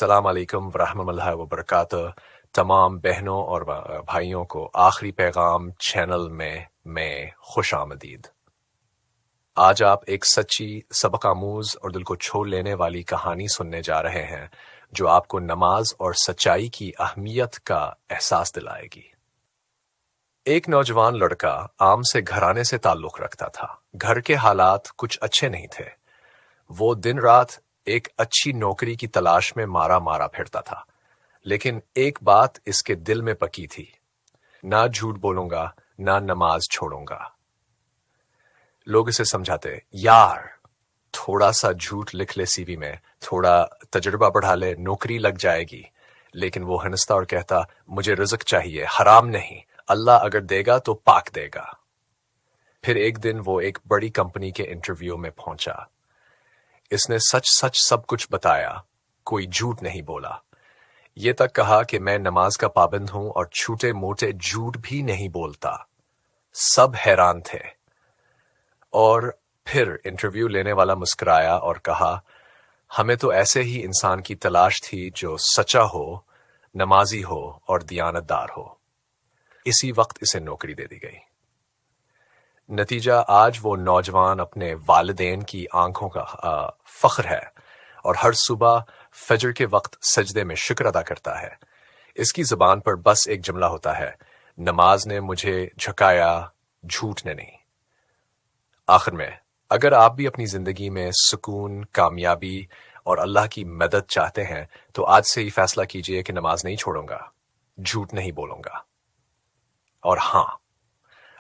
السلام علیکم ورحمۃ اللہ وبرکاتہ۔ تمام بہنوں اور بھائیوں کو آخری پیغام چینل میں خوش آمدید۔ آج آپ ایک سچی، سبق آموز اور دل کو چھو لینے والی کہانی سننے جا رہے ہیں جو آپ کو نماز اور سچائی کی اہمیت کا احساس دلائے گی۔ ایک نوجوان لڑکا عام سے گھرانے سے تعلق رکھتا تھا۔ گھر کے حالات کچھ اچھے نہیں تھے۔ وہ دن رات ایک اچھی نوکری کی تلاش میں مارا پھرتا تھا، لیکن ایک بات اس کے دل میں پکی تھی: نہ جھوٹ بولوں گا، نہ نماز چھوڑوں گا۔ لوگ اسے سمجھاتے، یار تھوڑا سا جھوٹ لکھ لے سی وی میں، تھوڑا تجربہ بڑھا لے، نوکری لگ جائے گی۔ لیکن وہ ہنستا اور کہتا، مجھے رزق چاہیے، حرام نہیں، اللہ اگر دے گا تو پاک دے گا۔ پھر ایک دن وہ ایک بڑی کمپنی کے انٹرویو میں پہنچا۔ اس نے سچ سب کچھ بتایا، کوئی جھوٹ نہیں بولا۔ یہ تک کہا کہ میں نماز کا پابند ہوں اور چھوٹے موٹے جھوٹ بھی نہیں بولتا۔ سب حیران تھے۔ اور پھر انٹرویو لینے والا مسکرایا اور کہا، ہمیں تو ایسے ہی انسان کی تلاش تھی جو سچا ہو، نمازی ہو اور دیانتدار ہو۔ اسی وقت اسے نوکری دے دی گئی۔ نتیجہ آج وہ نوجوان اپنے والدین کی آنکھوں کا فخر ہے اور ہر صبح فجر کے وقت سجدے میں شکر ادا کرتا ہے۔ اس کی زبان پر بس ایک جملہ ہوتا ہے، نماز نے مجھے جھکایا، جھوٹ نے نہیں۔ آخر میں، اگر آپ بھی اپنی زندگی میں سکون، کامیابی اور اللہ کی مدد چاہتے ہیں تو آج سے ہی فیصلہ کیجئے کہ نماز نہیں چھوڑوں گا، جھوٹ نہیں بولوں گا۔ اور ہاں،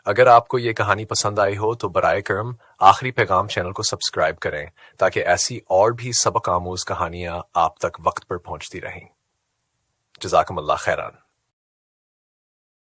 اگر آپ کو یہ کہانی پسند آئی ہو تو برائے کرم آخری پیغام چینل کو سبسکرائب کریں تاکہ ایسی اور بھی سبق آموز کہانیاں آپ تک وقت پر پہنچتی رہیں۔ جزاکم اللہ خیران۔